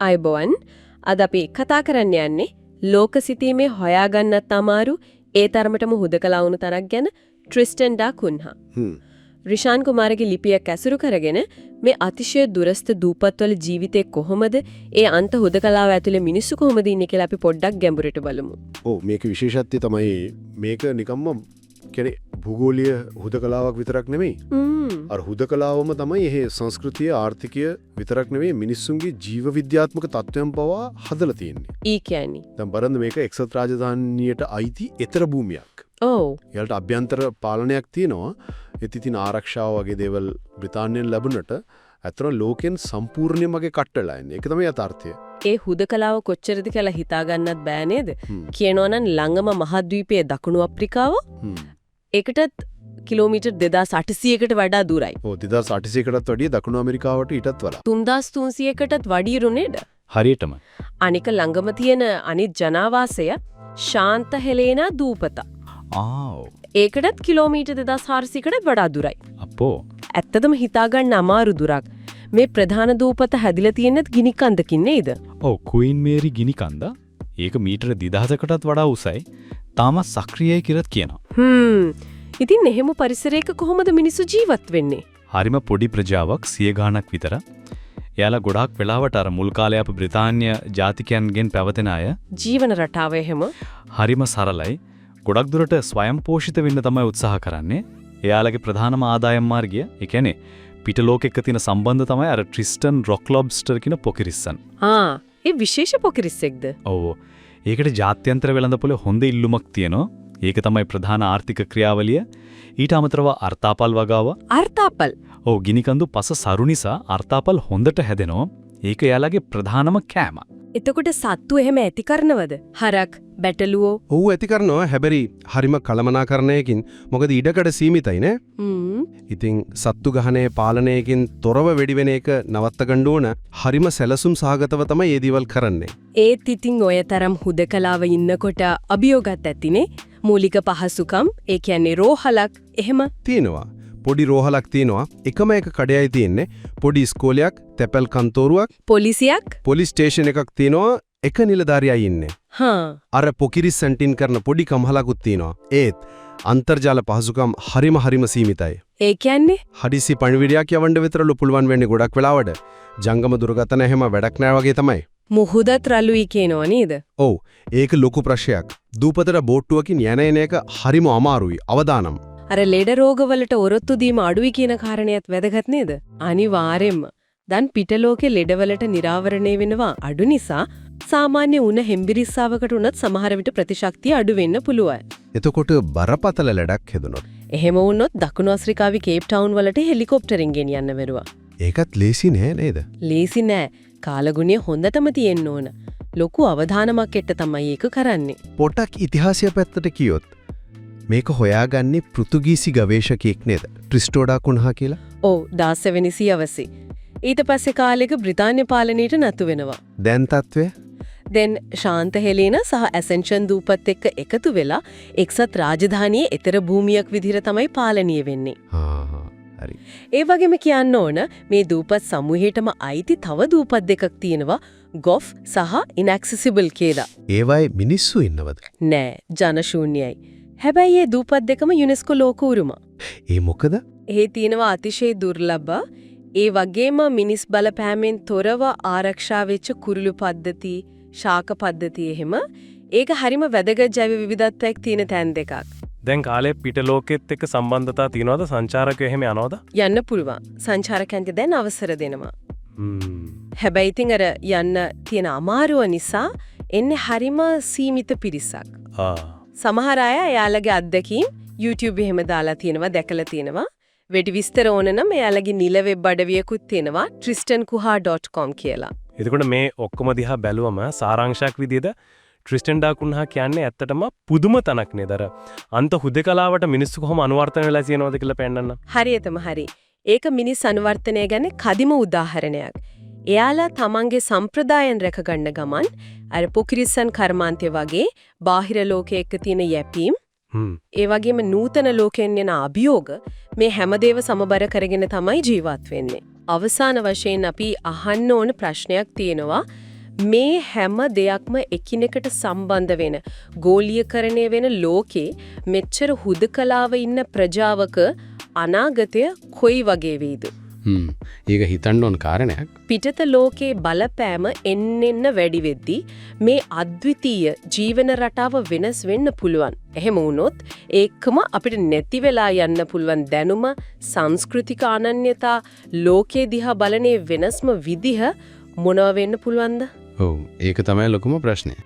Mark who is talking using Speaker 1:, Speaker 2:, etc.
Speaker 1: අයබෝවන් අද අපි කතා කරන්න යන්නේ ලෝක සිතීමේ හොයාගන්නත් අමාරු ඒ තරමටම හුදකලා වුණු තරක් ගැන ට්‍රිස්ටන් ඩා කුන්හා. රිෂාන් කුමාරගේ ලිපියක් ඇසුරු කරගෙන මේ අතිශය දුරස්ත දූපත්වල ජීවිතේ කොහොමද ඒ අන්ත හුදකලාව ඇතුලේ මිනිස්සු කොහොමද ඉන්නේ කියලා අපි පොඩ්ඩක් ගැඹුරට බලමු.
Speaker 2: ඔව් මේක විශේෂත්වය තමයි මේක නිකම්ම කියන්නේ භූගෝලීය හුදකලාවක් විතරක් නෙමෙයි. අර හුදකලාවම තමයි මේ සංස්කෘතිය ආර්ථිකය විතරක් නෙමෙයි මිනිස්සුන්ගේ ජීව විද්‍යාත්මක තත්ත්වයන් පවා හදලා තියෙන්නේ.
Speaker 1: ඊ කියන්නේ
Speaker 2: දැන් බලන්න මේක එක්සත් රාජධානියට අයිති ඊතර භූමියක්.
Speaker 1: ඔව්.
Speaker 2: ඒකට අභ්‍යන්තර පාලනයක් තියෙනවා. ඉතින් ආරක්ෂාව වගේ දේවල් බ්‍රිතාන්‍යයෙන් ලැබුණට අතන ලෝකෙන් සම්පූර්ණයෙන්ම වගේ කට්ටලා ඉන්නේ. ඒක තමයි යථාර්ථය. ඒ
Speaker 1: හුදකලාව කොච්චරද කියලා හිතා ගන්නත් බෑ නේද? කියනවනම් ළඟම මහද්වීපයේ දකුණු අප්‍රිකාව ඒකටත් කිලෝමීටර් 2800කට වඩා දුරයි.
Speaker 2: ඔව් 2800කටත් වැඩිය දකුණු ඇමරිකාවට ඊටත් වඩා.
Speaker 1: 3300කටත් වැඩිය නේද?
Speaker 2: හරියටම.
Speaker 1: අනික ළඟම තියෙන අනිත් ජනාවාසය ශාන්ත හෙලේනා දූපත. ඒකටත් කිලෝමීටර් 2400කට වඩා දුරයි.
Speaker 2: අපෝ.
Speaker 1: ඇත්තටම හිතා ගන්න අමාරු දුරක්. මේ ප්‍රධාන දූපත හැදිලා තියෙනෙත් ගිනි කන්දකින් නේද?
Speaker 3: ඔව් ක්වීන් මේරි ගිනි කන්ද. ඒක මීටර 2000කටත් වඩා උසයි. තාමත් සක්‍රියයි කියලාත් කියනවා.
Speaker 1: ඉතින් එහෙම පරිසරයක කොහොමද මිනිස්සු ජීවත් වෙන්නේ?
Speaker 3: හරිම පොඩි ප්‍රජාවක් 100 ගාණක් විතර. එයාලා ගොඩාක් වෙලාවට අර මුල් කාලේ අප බ්‍රිතාන්‍ය ජාතිකයන්ගෙන් පැවතෙන අය
Speaker 1: ජීවන රටාව එහෙම
Speaker 3: හරිම සරලයි. ගොඩක් දුරට ස්වයං පෝෂිත වෙන්න තමයි උත්සාහ කරන්නේ. එයාලගේ ප්‍රධානම ආදායම් මාර්ගය, ඒ කියන්නේ පිටලෝකෙක තියෙන සම්බන්ධ තමයි අර ට්‍රිස්ටන් රොක් ලොබ්ස්ටර් කියන පොකිරිස්සන්.
Speaker 1: ඒ විශේෂ පොකිරිස්සෙක්ද?
Speaker 3: ඔව්. ඒකට ජාත්‍යන්තර වෙළඳපොලේ හොඳ ඉල්ලුමක් තියෙනවා. ඒක තමයි ප්‍රධාන ආර්ථික ක්‍රියාවලිය. ඊට අමතරව අර්තාපල් වගාව.
Speaker 1: අර්තාපල්.
Speaker 3: ඔව් ගිනිකඳු පස සරු නිසා අර්තාපල් හොඳට හැදෙනවා. ඒක එයාලගේ ප්‍රධානම කෑම.
Speaker 1: එතකොට සත්තු එහෙම ඇති කරනවද? හරක්, බැටළුවෝ.
Speaker 4: ඔව් ඇති කරනවා. හැබැයි හරිම කළමනාකරණයකින්. මොකද ඉඩකඩ සීමිතයි නේ. ඉතින් සත්තු ගහනේ පාලනයකින් තොරව වෙඩිවෙන එක නවත්ත ගන්න ඕන. හරිම සැලසුම් සහගතව තමයි මේ දේවල් කරන්නේ.
Speaker 1: ඒත් ඉතින් ඔය තරම් හුදකලාව ඉන්නකොට අභියෝගات ඇතිනේ. මූලික පහසුකම්, ඒ කියන්නේ රෝහලක් එහෙම
Speaker 4: තියෙනවා. පොඩි රෝහලක් තියෙනවා. එකම එක කඩයයි තියෙන්නේ. පොඩි ඉස්කෝලයක්, තැපැල් කන්තෝරුවක්,
Speaker 1: පොලිසියක්,
Speaker 4: පොලිස් ස්ටේෂන් එකක් තියෙනවා. එක නිලධාරියයි ඉන්නේ. අර පොකිරිස් සෙන්ටින් කරන පොඩි කම්හලකුත් තියෙනවා. ඒත් අන්තර්ජාල පහසුකම් හරිම සීමිතයි.
Speaker 1: ඒ කියන්නේ
Speaker 4: හදිසි පණිවිඩයක් යවන්න විතරලු පුළුවන් වෙන්නේ ගොඩක් වෙලාවට. ජංගම දුරකථන එහෙම වැඩක් නෑ වගේ තමයි.
Speaker 1: මුහුදත් රළුයි කියනවා නේද?
Speaker 4: ඔව්. ඒක ලොකු ප්‍රශ්නයක්. දූපතට බෝට්ටුවකින් යන එක හරිම අමාරුයි. අවදානම්.
Speaker 1: අර ලෙඩ රෝගවලට ඔරොත්තු දීම අඩුයි කියන කාරණේත් වැදගත් නේද? අනිවාර්යෙන්ම. දැන් පිටලෝකේ ලෙඩවලට නිරාවරණය වෙනවා අඩු නිසා සාමාන්‍ය උණ හෙම්බිරිස්සාවකට උනත් සමහර විට ප්‍රතිශක්තිය අඩු වෙන්න පුළුවන්.
Speaker 4: එතකොට බරපතල ලෙඩක් හැදුනොත්
Speaker 1: එහෙම වුණොත් දකුණු ආෆ්‍රිකාවේ කේප් ටවුන් වලට හෙලිකොප්ටරින් ගෙනියන්න වෙරුවා.
Speaker 4: ඒකත් ලේසි නෑ නේද?
Speaker 1: ලේසි නෑ. කාලගුණය හොඳටම තියෙන්න ඕන. ලොකු අවධානමක් එක්ක තමයි ඒක කරන්නේ.
Speaker 4: පොටක් ඉතිහාසය පැත්තට කියොත් මේක හොයාගන්නේ පෘතුගීසි ගවේෂකයෙක් නේද? ට්‍රිස්ටෝඩා කුන්හා කියලා.
Speaker 1: ඔව් 17 වෙනි සියවසේ. ඊට පස්සේ කාලෙක බ්‍රිතාන්‍ය පාලනයට නතු වෙනවා.
Speaker 4: දැන් තත්ත්වය?
Speaker 1: දැන් ශාන්ත හෙලේනා සහ ඇසෙන්ෂන් දූපත් එක්ක එකතු වෙලා එක්සත් රාජධානියේ ඊතර භූමියක් විදිහට තමයි පාලනීය වෙන්නේ.
Speaker 4: හරි.
Speaker 1: ඒ වගේම කියන්න ඕන මේ දූපත් සමූහයටම අයිති තව දූපත් දෙකක් තියෙනවා. ගොෆ් සහ ඉන්ඇක්සෙසිබල් කියලා.
Speaker 4: ඒවයි මිනිස්සු ඉන්නවද?
Speaker 1: නෑ, ජනශූන්‍යයි. හැබැයි මේ දූපත් දෙකම යුනෙස්කෝ ලෝක උරුම.
Speaker 4: ඒ මොකද?
Speaker 1: ඒ තියෙනවා අතිශය දුර්ලභ. ඒ වගේම මිනිස් බලපෑමෙන් තොරව ආරක්ෂා වෙච්ච කුරුළු පද්ධති, ශාක පද්ධති එහෙම. ඒක හරිම වැදගත් ජෛව විවිධත්වයක් තියෙන තැන් දෙකක්.
Speaker 5: දැන් කාලේ පිටලෝකෙත් එක්ක සම්බන්ධතා තියනවද? සංචාරකයෝ එහෙම යනවද?
Speaker 1: යන්න පුළුවන්. සංචාරකයන්ට දැන් අවසර දෙනවා. හැබැයි ඉතින් අර යන්න තියෙන අමාරුව නිසා එන්නේ හරිම සීමිත පිරිසක්. සමහර අය එයාලගේ අත්දැකීම් YouTube එහෙම දාලා තියෙනවා, දැකලා තියෙනවා. වෙඩි විස්තර ඕන නම් එයාලගේ නිල වෙබ් අඩවියකුත් තියෙනවා tristankuha.com කියලා.
Speaker 5: එතකොට මේ ඔක්කොම දිහා බැලුවම සාරාංශයක් විදිහට ට්‍රිස්ටන් ඩා කුන්හා කියන්නේ ඇත්තටම පුදුම තනක් නේද? අර අන්ත හුදකලාවට මිනිස්සු කොහොම අනුවර්තන වෙලා තියෙනවද කියලා පෙන්නන්න.
Speaker 1: හරියටම හරි. ඒක මිනිස් අනුවර්තනය ගැන කදිම උදාහරණයක්. එයාලා තමන්ගේ සම්ප්‍රදායන් රැක ගන්න ගමන් අර පොකිරිස්සන් කර්මාන්තය වගේ බාහිර ලෝකයේ එක්ක තියෙන යැපීම් ඒ වගේම නූතන ලෝකයෙන් යන අභියෝග මේ හැමදේව සමබර කරගෙන තමයි ජීවත් වෙන්නේ. අවසාන වශයෙන් අපි අහන්න ඕන ප්‍රශ්නයක් තියෙනවා. මේ හැම දෙයක්ම එකිනෙකට සම්බන්ධ වෙන ගෝලීකරණය වෙන ලෝකේ මෙච්චර හුදකලාව ඉන්න ප්‍රජාවක අනාගතය කොයි වගේ වේද?
Speaker 4: ඒක හිතන්න ඕන කාරණයක්.
Speaker 1: පිටත ලෝකේ බලපෑම එන්නෙන්න වැඩි වෙද්දී මේ අද්විතීය ජීවන රටාව වෙනස් වෙන්න පුළුවන්. එහෙම වුණොත් ඒකම අපිට නැති වෙලා යන්න පුළුවන් දැනුම, සංස්කෘතික අනන්‍යතා, ලෝකේ දිහා බලනේ වෙනස්ම විදිහ මොනවා වෙන්න පුළුවන්ද?
Speaker 4: ඔව් ඒක තමයි ලොකුම ප්‍රශ්නේ.